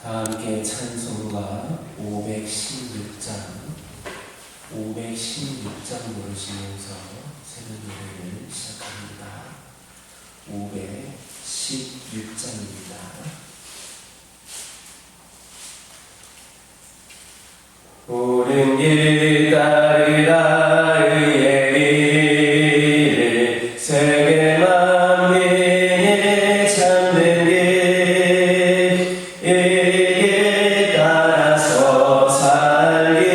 다 함께 찬송가 516장 부르시면서 새벽 예배를 시작합니다. 516장입니다. 옳은 길 따르라 의의 길 세계 만민이 참는 길 이 길 따라서 살길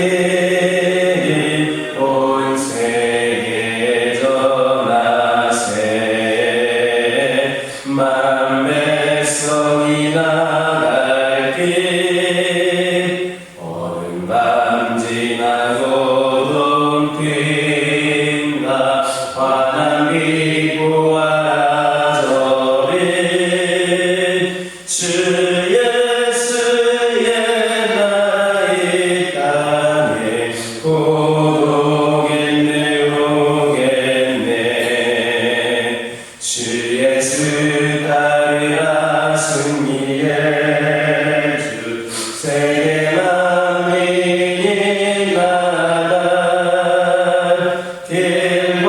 온 세계에 전하세 만 백성이 나갈 길 어른 밤 지나고 동빛나 환한 빛 보아라 저리 주 예수의 나의 땅에 곧 오겠네 오겠네 주 예수 따르라 승리의 주 세계 만민이 나갈 길과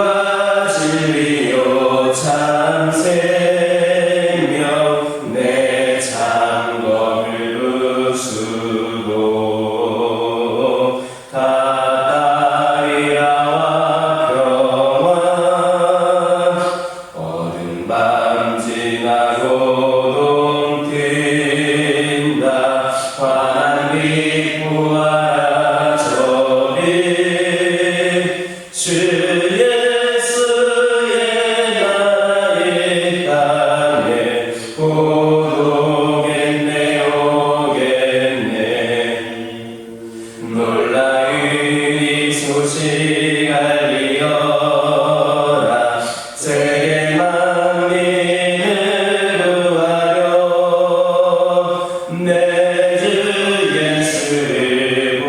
진리요 참 생명 내 창검을 부수고 다 따리라와 평화 어른 밤 지나고 동트인다 환한 빛 보아라 저리 주 예수의 나의 땅에 곧 오겠네 오겠네 놀라운 이 소식 알리어라 세계 만민을 구하려 내 주 예수를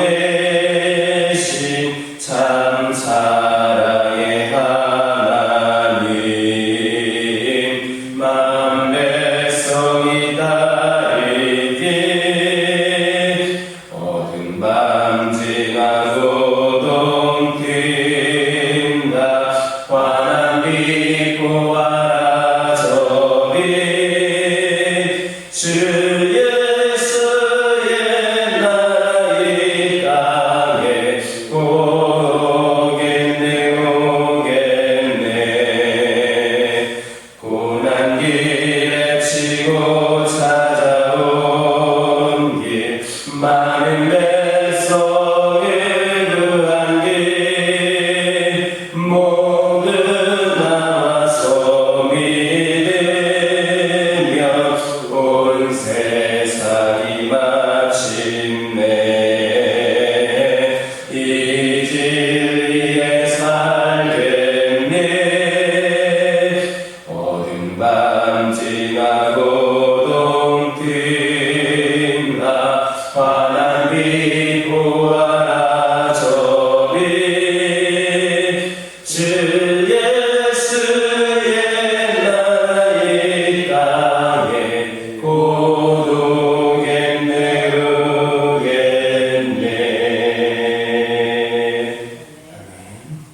보내신 참 사랑의 하나님 만 백성이 따르길 어두운 밤 지나고 동트인다 환한 빛 보아라 저리 주 예수의 나의 땅에 곧 오겠네 오겠네 고난 길에 치고 찾아온 길 많은 백성을 구한 길 모두 나와서 믿으며 온 세상이 마침내 이 진리에 살겠네 어두운 밤 지나고 동트인다 환한 빛 보아라 저리 주 예수의 나의 땅에 곧 오겠네 오겠네. 아멘.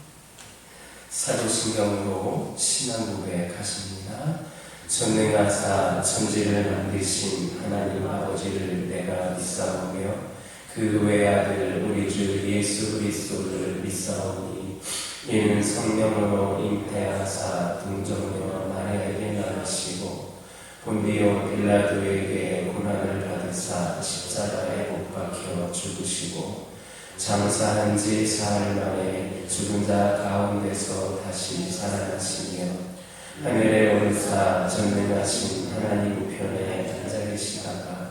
사도신경으로 신앙 고백하십니다. 전능하사 천지를 만드신 하나님 아버지를 내가 믿사오며 그 외아들 우리 주 예수 그리스도를 믿사오니 이는 성령으로 잉태하사 동정녀 마리아에게 낳으시고 본디오 빌라도에게 고난을 받으사 십자가에 못 박혀 죽으시고 장사한 지 사흘 만에 죽은 자 가운데서 다시 살아나시며 하늘에 오르사 전능하신 하나님 우편에 앉아 계시다가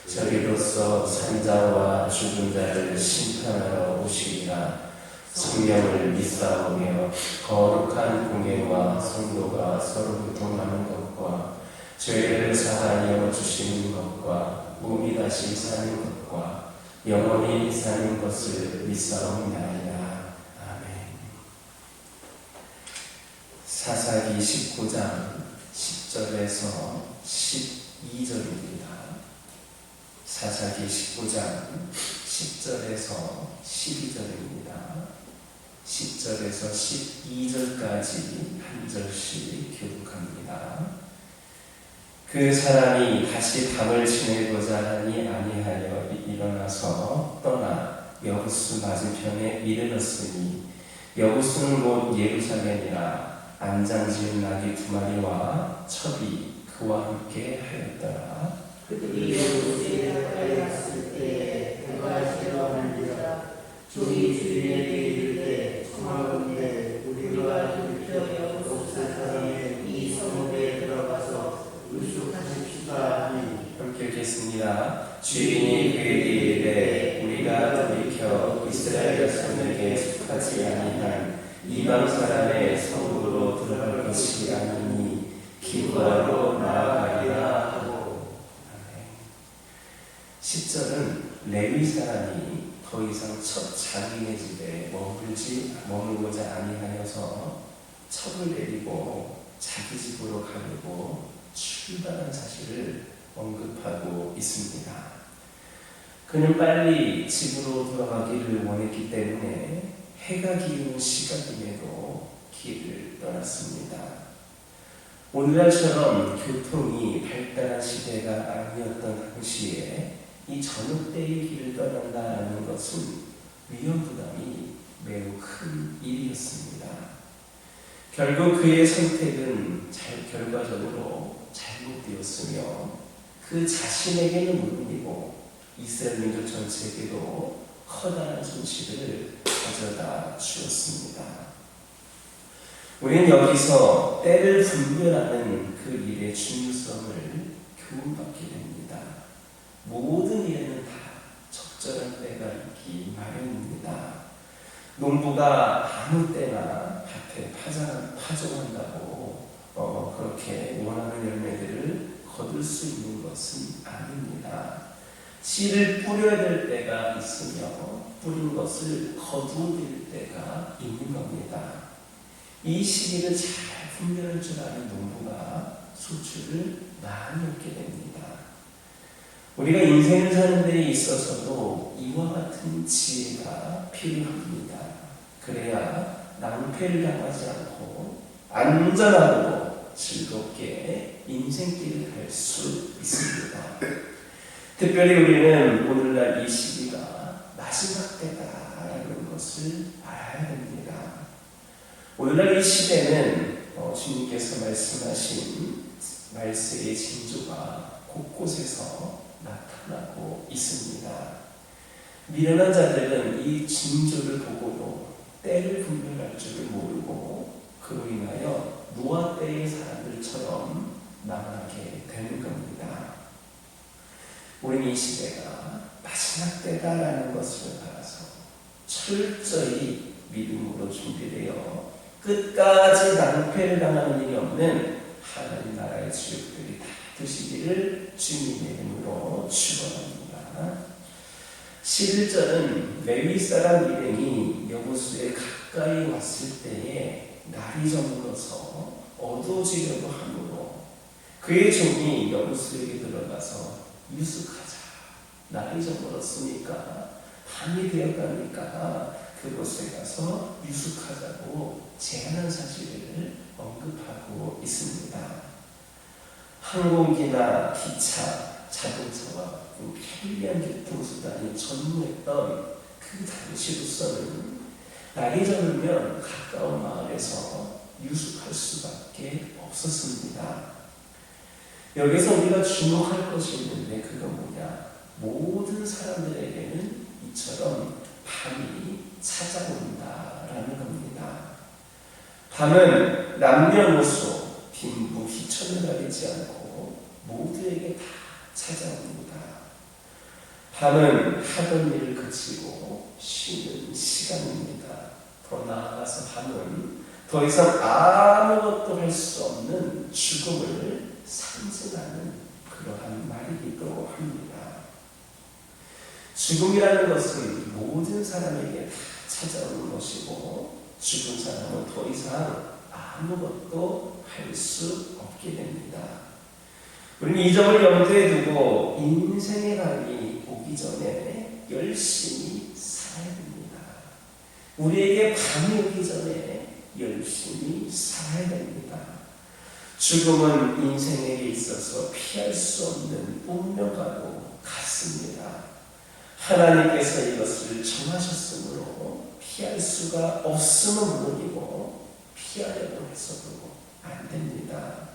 저리로서 산자와 죽은 자를 심판하러 오시리라. 성령을 믿사오며 거룩한 공예와 성도가 서로 교통하는 것과 죄를 사하여 주시는 것과 몸이 다시 사는 것과 영원히 사는 것을 믿사옵나이다. 아멘. 사사기 19장 10절에서 12절입니다. 사사기 19장 10절에서 12절입니다. 10절에서 12절까지 한 절씩 교독합니다. 그 사람이 다시 밤을 지내고자 하니 아니하여 일어나서 떠나 여부수 맞은편에 이르렀으니 여부수는 곧 예루살렘이라 안장지은 나귀 2마리와 첩이 그와 함께 하였더라. 그들이 여부수에 가까이 왔을 때에 해가 지어오는지라 종이 주인에게 이르되 청하건대 우리가 돌이켜 여부수 사람의 이 성읍에 들어가서 의숙하십시다 하니 함께 읽겠습니다. 주인이 그에게 이르되 우리가 돌이켜 이스라엘 자손에게 속하지 아니한 이방 사람의 성읍으로 들어갈 것이 아니니 기구하러 나아가리라 하고. 10절은 레위 사람이 더 이상 첫 자기네 집에 머물고자 아니하여서 첩을 내리고 자기 집으로 가려고 출발한 사실을 언급하고 있습니다. 그는 빨리 집으로 돌아가기를 원했기 때문에 해가 기운 시각임에도 길을 떠났습니다. 오늘날처럼 교통이 발달한 시대가 아니었던 당시에 이 저녁 때의 길을 떠난다는 것은 위험 부담이 매우 큰 일이었습니다. 결국 그의 선택은 결과적으로 잘못되었으며 그 자신에게는 물론이고 이스라엘 민족 전체에게도 커다란 손실을 가져다 주었습니다. 우리는 여기서 때를 분별하는 그 일의 중요성을 교훈받게 됩니다. 모든 일에는 다 적절한 때가 있기 마련입니다. 농부가 아무 때나 밭에 파종한다고 그렇게 원하는 열매들을 거둘 수 있는 것은 아닙니다. 씨를 뿌려야 될 때가 있으며 뿌린 것을 거두어야 될 때가 있는 겁니다. 이 시기를 잘 분별할 줄 아는 농부가 소출을 많이 얻게 됩니다. 우리가 인생을 사는 데 있어서도 이와 같은 지혜가 필요합니다. 그래야 낭패를 당하지 않고 안전하고 즐겁게 인생길을 갈 수 있습니다. 특별히 우리는 오늘날 이 시기가 마지막 때다라는 것을 알아야 됩니다. 오늘날 이 시대는 주님께서 말씀하신 말세의 징조가 곳곳에서 나타나고 있습니다. 미련한 자들은 이 징조를 보고도 때를 분별할 줄을 모르고 그로 인하여 노아 때의 사람들처럼 나가게 되는 겁니다. 우리는 이 시대가 마지막 때다라는 것을 알아서 철저히 믿음으로 준비되어 끝까지 낭패를 당하는 일이 없는 하나님 나라의 지역들이 다 되시기를 주님의 이름으로 축원합니다. 11절은 레위 사람 일행이 여부수에 가까이 왔을 때에 날이 저물어서 어두워지려고 하므로 그의 종이 여부수에게 들어가서 유숙하자. 날이 저물었으니까 밤이 되어가니까 그곳에 가서 유숙하자고 제안한 사실을 언급하고 있습니다. 항공기나 기차, 자동차와 편리한 교통수단이 전무했던 그 당시로서는 날이 저물면 가까운 마을에서 유숙할 수밖에 없었습니다. 여기서 우리가 주목할 것이 있는데 그건 뭐냐? 모든 사람들에게는 이처럼 밤이 찾아온다라는 겁니다. 밤은 남녀노소, 빈부, 희천을 가리지 않고 모두에게 다 찾아옵니다. 밤은 하던 일을 그치고 쉬는 시간입니다. 더 나아가서 밤은 더 이상 아무것도 할 수 없는 죽음을 상징하는 그러한 말이기도 합니다. 죽음이라는 것은 모든 사람에게 다 찾아오는 것이고 죽은 사람은 더 이상 아무것도 할 수 없게 됩니다. 우리는 이 점을 염두에 두고 인생의 밤이 오기 전에 열심히 살아야 됩니다. 우리에게 밤이 오기 전에 열심히 살아야 됩니다. 죽음은 인생에게 있어서 피할 수 없는 운명과도 같습니다. 하나님께서 이것을 정하셨으므로 피할 수가 없음은 물론이고 피하려고 해서도 안 됩니다.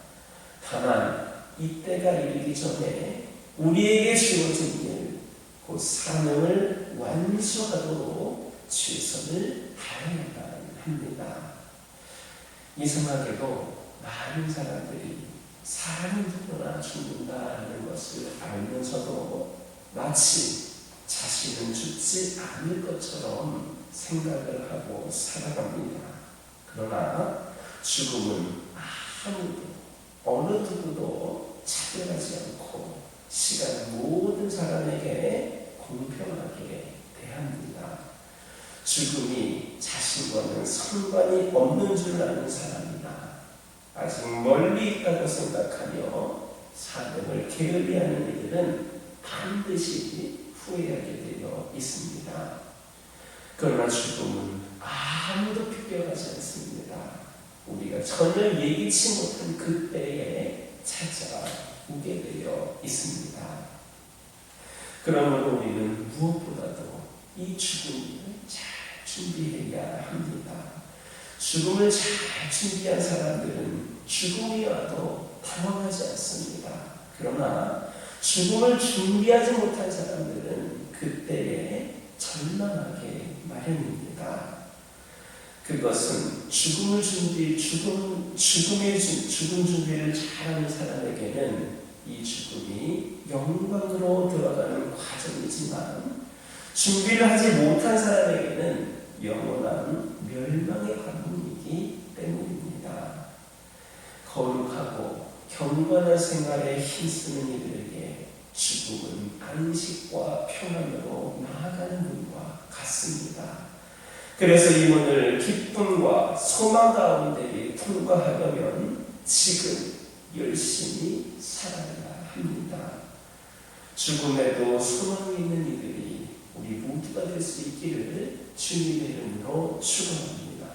다만 이때가 이르기 전에 우리에게 주어진 일, 그 사명을 완수하도록 최선을 다해야만 합니다. 이상하게도 많은 사람들이 사람이 누구나 죽는다는 것을 알면서도 마치 자신은 죽지 않을 것처럼 생각을 하고 살아갑니다. 그러나 죽음은 아무도 어느 누구도 차별하지 않고 시간 모든 사람에게 공평하게 대합니다. 죽음이 자신과는 상관이 없는 줄 아는 사람이나 아직 멀리 있다고 생각하며 사명을 게을리하는 이들은 반드시 후회하게 되어 있습니다. 그러나 죽음은 아무도 비껴가지 않습니다. 우리가 전혀 예기치 못한 그때에 찾아오게 되어 있습니다. 그러므로 우리는 무엇보다도 이 죽음을 잘 준비해야 합니다. 죽음을 잘 준비한 사람들은 죽음이 와도 당황하지 않습니다. 그러나 죽음을 준비하지 못한 사람들은 그때에 절망하게 마련입니다. 그것은 죽음 준비를 잘하는 사람에게는 이 죽음이 영광으로 들어가는 과정이지만 준비를 하지 못한 사람에게는 영원한 멸망의 관문이기 때문입니다. 거룩하고 경건한 생활에 힘쓰는 이들에게 죽음은 안식과 평안으로 나아가는 문과 같습니다. 그래서 이 문을 기쁨과 소망 가운데 통과하려면 지금 열심히 살아야 합니다. 죽음에도 소망이 있는 이들이 우리 모두가 될 수 있기를 주님의 이름으로 축원합니다.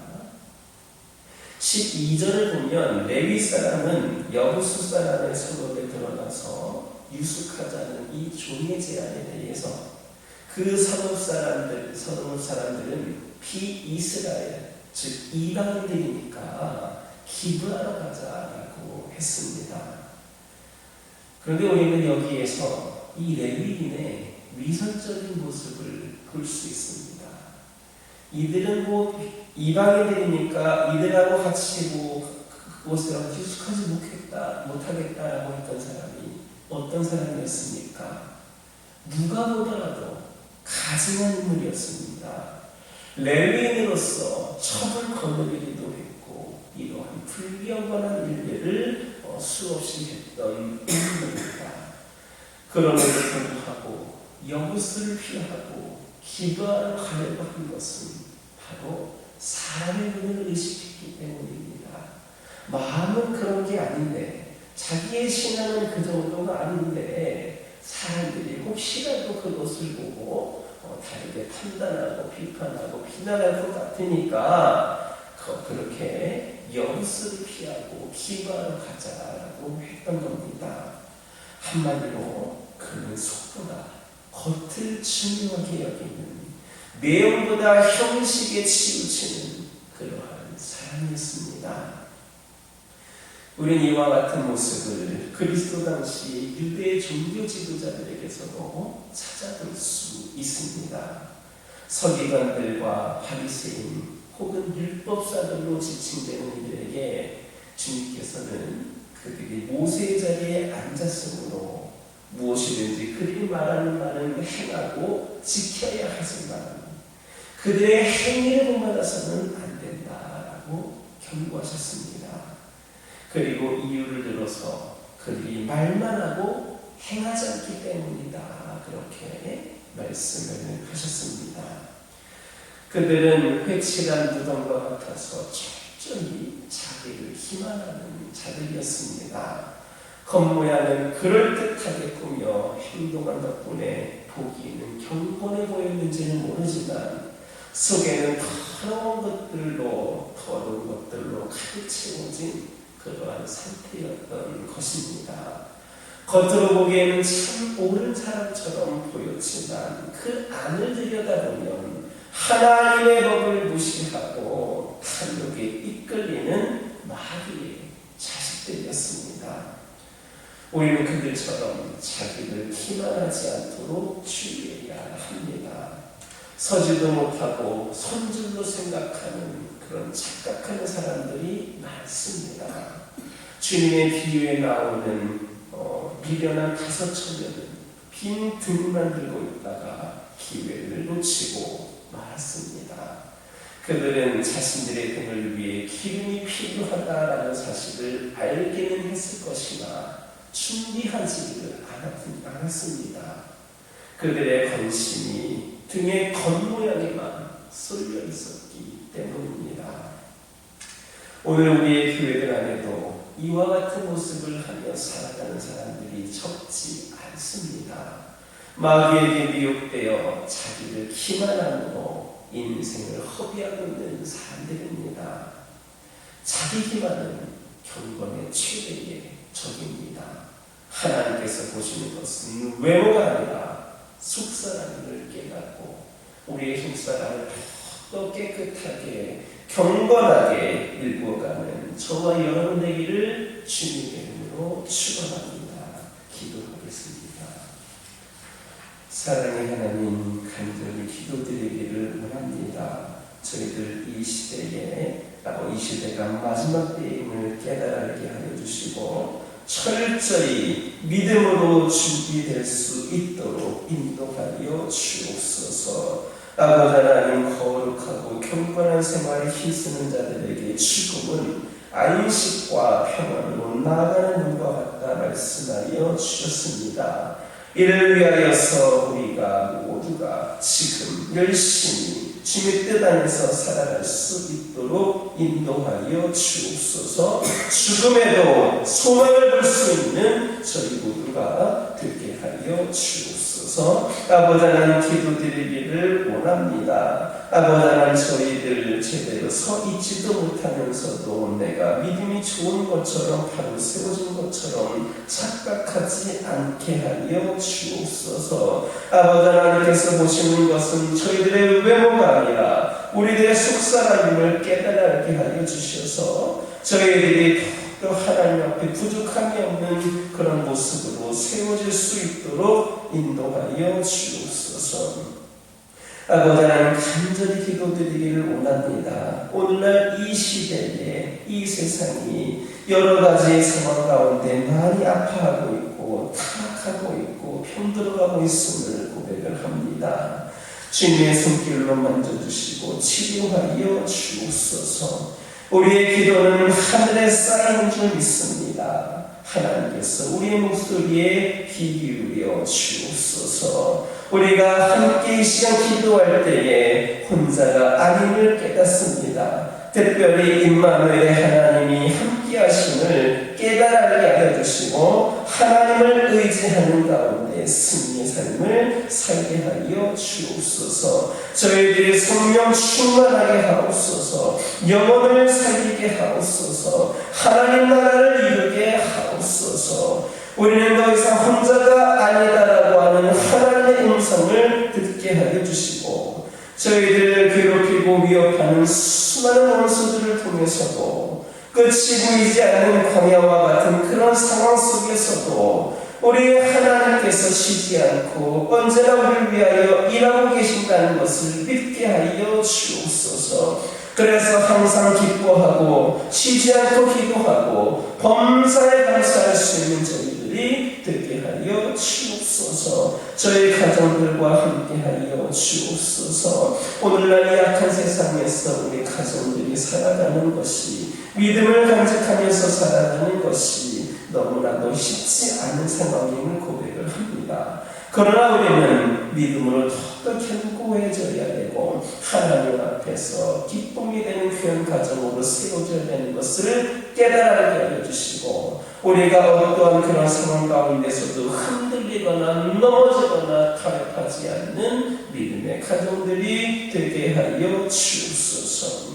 12절을 보면 레위 사람은 여부수 사람의 성읍에 들어가서 유숙하자는 이 종의 제안에 대해서 그 성읍 사람들은 비이스라엘, 즉 이방인들이니까 기부하러 가자라고 했습니다. 그런데 우리는 여기에서 이 레위인의 위선적인 모습을 볼 수 있습니다. 이들은 이방인들이니까 이들하고 같이 그곳에 유숙하지 못하겠다라고 했던 사람이 어떤 사람이었습니까? 누가 보더라도 가증한 인물이었습니다. 레위인으로서 첩을 거느리기도 했고 이러한 불경건한 일들을 수없이 했던 인물입니다. 그럼에도 불구하고 여부수를 피하고 기도하러 가려고 한 것은 바로 사람의 눈을 의식했기 때문입니다. 마음은 그런 게 아닌데 자기의 신앙은 그 정도가 아닌데 사람들이 혹시라도 그것을 보고 다르게 판단하고 비판하고 비난할 것 같으니까 그렇게 여부수를 피하고 기도하러 가자라고 했던 겁니다. 한마디로 그는 속보다 겉을 중요하게 여기는 내용보다 형식에 치우치는 그러한 사람이었습니다. 우리는 이와 같은 모습을 그리스도 당시 유대 종교 지도자들에게서도 찾아볼 수 있습니다. 서기관들과 바리새인 혹은 율법사들로 지칭되는 이들에게 주님께서는 그들이 모세의 자리에 앉았으므로 무엇이든지 그들이 말하는 말은 행하고 지켜야 하지만 그들의 행위를 본받아서는 안 된다라고 경고하셨습니다. 그리고 이유를 들어서 그들이 말만 하고 행하지 않기 때문이다 그렇게 말씀을 하셨습니다. 그들은 회칠한 무덤과 같아서 철저히 자기를 기만하는 자들이었습니다. 겉모양은 그럴듯하게 꾸며 인도가 덕분에 보기에는 경건해 보였는지는 모르지만 속에는 더러운 것들로 더러운 것들로 가득 채워진 그러한 상태였던 것입니다. 겉으로 보기에는 참 옳은 사람처럼 보였지만 그 안을 들여다보면 하나님의 법을 무시하고 탐욕에 이끌리는 마귀의 자식들이었습니다. 우리는 그들처럼 자기를 기만하지 않도록 주의해야 합니다. 서지도 못하고 손줄로 생각하는 그런 착각하는 사람들이 많습니다. 주님의 비유에 나오는 미련한 5 처녀는 빈 등만 들고 있다가 기회를 놓치고 말았습니다. 그들은 자신들의 등을 위해 기름이 필요하다라는 사실을 알기는 했을 것이나 준비하지를 않았습니다. 그들의 관심이 등의 겉모양에만 쏠려 있었기 때문입니다. 오늘 우리의 교회들 안에도 이와 같은 모습을 하며 살아가는 사람들이 적지 않습니다. 마귀에게 미혹되어 자기를 기만함으로 인생을 허비하고 있는 사람들입니다. 자기 기만은 경건의 최대의 적입니다. 하나님께서 보시는 것은 외모가 아니라 속사람을 깨닫고 우리의 속사람을 더 깨끗하게 경건하게 일구어가는 저와 여러분 되기를 주님의 이름으로 축원합니다. 기도하겠습니다. 사랑의 하나님, 간절히 기도드리기를 원합니다. 저희들 이 시대가 마지막 때임을 깨달게 하여 주시고 철저히 믿음으로 준비될 수 있도록 인도하여 주옵소서. 아버지 하나님, 거룩하고 경건한 생활에 힘쓰는 자들에게 죽음은 안식과 평안으로 나아가는 눈과 같다 말씀하여 주셨습니다. 이를 위하여서 우리가 모두가 지금 열심히 주님의 뜻 안에서 살아갈 수 있도록 인도하여 주옵소서. 죽음에도 소망을 볼 수 있는 저희 모두가 되게 하여 주옵소서. 아버지 하나님, 기도드리기를 원합니다. 아버지 하나님, 저희들 제대로 서 있지도 못하면서도 내가 믿음이 좋은 것처럼 바로 세워진 것처럼 착각하지 않게 하여 주옵소서. 아버지 하나님께서 보시는 것은 저희들의 외모가 아니라 우리들의 속사람임을 깨달게 하여 주셔서 저희들이 또 하나님 앞에 부족함이 없는 그런 모습으로 세워질 수 있도록 인도하여 주옵소서. 아버지 하나님, 간절히 기도드리기를 원합니다. 오늘날 이 시대에 이 세상이 여러 가지 상황 가운데 많이 아파하고 있고 타락하고 있고 병들어가고 있음을 고백을 합니다. 주님의 손길로 만져주시고 치료하여 주옵소서. 우리의 기도는 하늘에 쌓이는 줄 믿습니다. 하나님께서 우리의 목소리에 귀 기울여 주옵소서. 우리가 함께 이 시간 기도할 때에 혼자가 아님을 깨닫습니다. 특별히 임마누엘의 하나님이 함께 하심을 깨달게 하여 주시고 하나님을 의지하는 가운데 승리의 삶을 살게 하여 주옵소서. 저희들이 성령 충만하게 하옵소서. 영혼을 살리게 하옵소서. 하나님 나라를 이루게 하옵소서. 우리는 더 이상 혼자가 아니다라고 하는 하나님의 음성을 듣게 하여 주시고 저희들을 괴롭히고 위협하는 수많은 원수들을 통해서도 끝이 보이지 않는 광야와 같은 그런 상황 속에서도 우리 하나님께서 쉬지 않고 언제나 우리를 위하여 일하고 계신다는 것을 믿게 하여 주옵소서. 그래서 항상 기뻐하고 쉬지 않고 기도하고 범사에 감사할 수 있는 저희들이 되게 하여 주옵소서. 저희 가정들과 함께 하여 주옵소서. 오늘날 이 약한 세상에서 우리 가정들이 살아가는 것이 믿음을 간직하면서 살아가는 것이 너무나도 쉽지 않은 상황임을 고백을 합니다. 그러나 우리는 믿음으로 더 더욱더 견고해져야 되고 하나님 앞에서 기쁨이 되는 귀한 가정으로 세워져야 되는 것을 깨달게 하여 주시고 우리가 어떠한 그런 상황 가운데서도 흔들리거나 넘어지거나 타협하지 않는 믿음의 가정들이 되게 하여 주옵소서.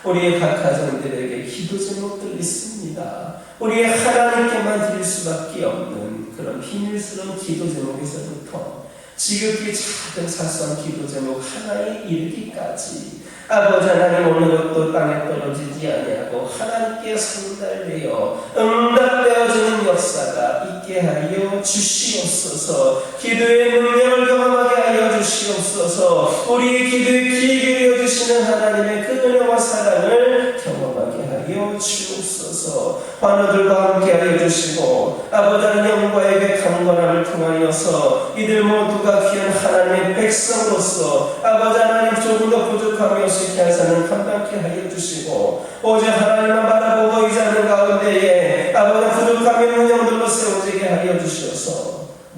우리의 각 가정들에게 기도 제목들 있습니다. 우리의 하나님께만 드릴 수밖에 없는 그런 비밀스러운 기도 제목에서부터 지극히 작은 사소한 기도 제목 하나에 이르기까지 아버지 하나님 어느 것도 땅에 떨어지지 아니하고 하나님께 상달되어 응답되어지는 역사가 있게 하여 주시옵소서. 기도의 능력을 경험하게 하여 주시옵소서. 우리의 기도에 귀 기울여 주시는 하나님의 그 은혜와 사랑을 경험하게 하여 주옵소서. 환우들과 함께 하여 주시고 아버지 하나님 영과에게 강건함을 통하여서 이들 모두가 귀한 하나님의 백성으로서 아버지 하나님 조금 더 부족함이 없이 귀한 삶을 감당케 하여 주시고 오직 하나님만 바라보고 의지하는 가운데에 아버지 부족함이 있는 영들로 세워지게 하여 주시옵소서.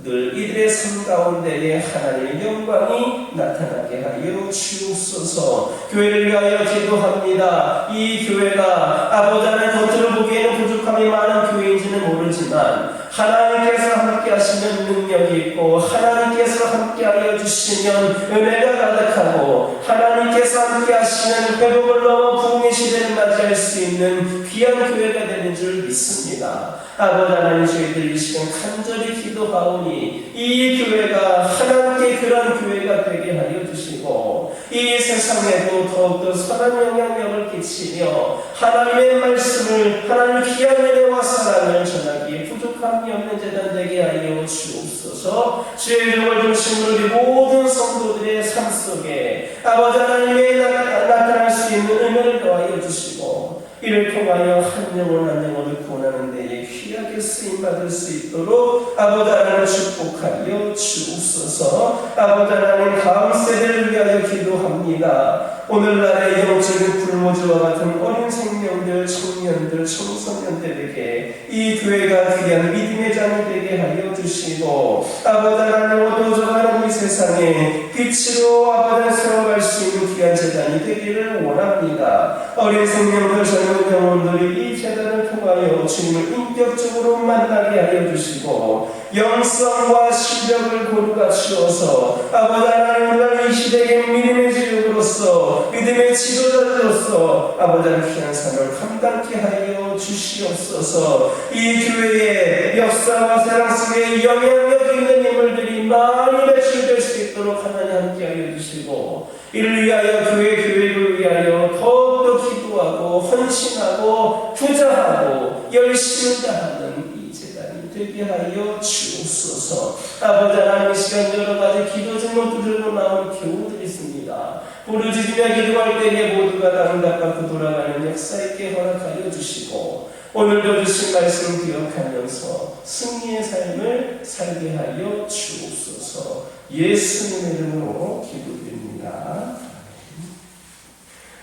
늘 이들의 삶 가운데에 하나님의 영광이 나타나게 하여 주옵소서. 교회를 위하여 기도합니다. 이 교회가 아버지 하나님 겉으로 보기에는 부족함이 많은 교회인지는 모르지만 하나님께서 함께 하시면 능력이 있고 하나님께서 함께 하여 주시면 은혜가 가득하고 하나님께서 함께 하시면 회복을 넘어 부흥의 시대를 맞이할 수 있는 귀한 교회가 되는 줄 믿습니다. 아버지 하나님 저희들 이 시간 간절히 기도하오니 이 교회가 하나님께 그런 교회가 되게 하여 주시고 이 세상에도 더욱더 선한 영향력을 끼치며 하나님의 말씀을 하나님의 귀한 은혜와 사랑을 전하기에 부족함이 없는 재단 되게 하여 주옵소서. 주의 이름을 중심으로 우리 모든 성도들의 삶 속에 아버지 하나님의 나타날 수 있는 은혜를 더하여 주시고 이를 통하여 한 영혼 한 영혼을 구원하는 데에 귀하게 쓰임받을 수 있도록 아버지 하나님 축복하여 주옵소서. 아버지 하나님 다음 세대를 위하여 기도합니다. 오늘날의 영적인 불모지와 같은 어린 생명들, 청년들, 청소년들에게 이 교회가 귀한 믿음의 장이 되게 하여 주시고 아버지 하나님 어두워져가는 이 세상에 빛으로 아버지 세워갈 수 있는 귀한 재단이 되기를 원합니다. 어린 생명들, 젊은 영혼들이 이 재단을 통하여 주님을 인격적으로 만나게 하여 주시고 영성과 실력을 고루 갖추어서 아버지 하나님 오늘 이 시대의 믿음의 지역으로서 믿음의 지도자로서 아버지 하나님 귀한 삶을 감당케 하여 주시옵소서. 이 교회의 역사와 세상 속에 영향력 있는 인물들이 많이 배출될 수 있도록 하나님 함께 하여 주시고 이를 위하여 교회를 위하여 더욱더 기도하고 헌신하고 투자하고 열심히 다하는 이 재단이 되게 하여 주옵소서. 아버지 하나님 이 시간 여러 가지 기도 제목들 들고 나온 교우들이 있습니다. 부르짖으며 기도할 때에 모두가 다 응답받고 돌아가는 역사 있게 허락하여 주시고 오늘도 주신 말씀 기억하면서 승리의 삶을 살게 하여 주옵소서. 예수님의 이름으로 기도드립니다.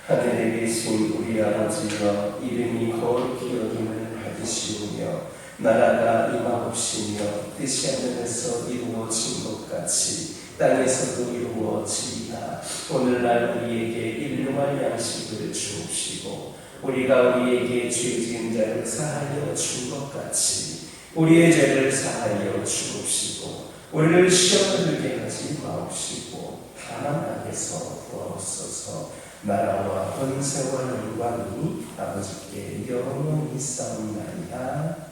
하늘에 계신 우리 아버지여 이름이 거룩히 여김을 받으시오며 나라가 임하옵시며 뜻이 하늘에서 이루어진 것 같이 땅에서도 이루어지리라. 오늘날 우리에게 일용할 양식을 주옵시고 우리가 우리에게 죄 지은 자를 사하여 준 것 같이 우리의 죄를 사하여 주옵시고 우리를 시험에 들게 하지 마옵시고 다만 악에서 구하옵소서. 나라와 권세와 영광이 아버지께 영원히 있사옵나이다.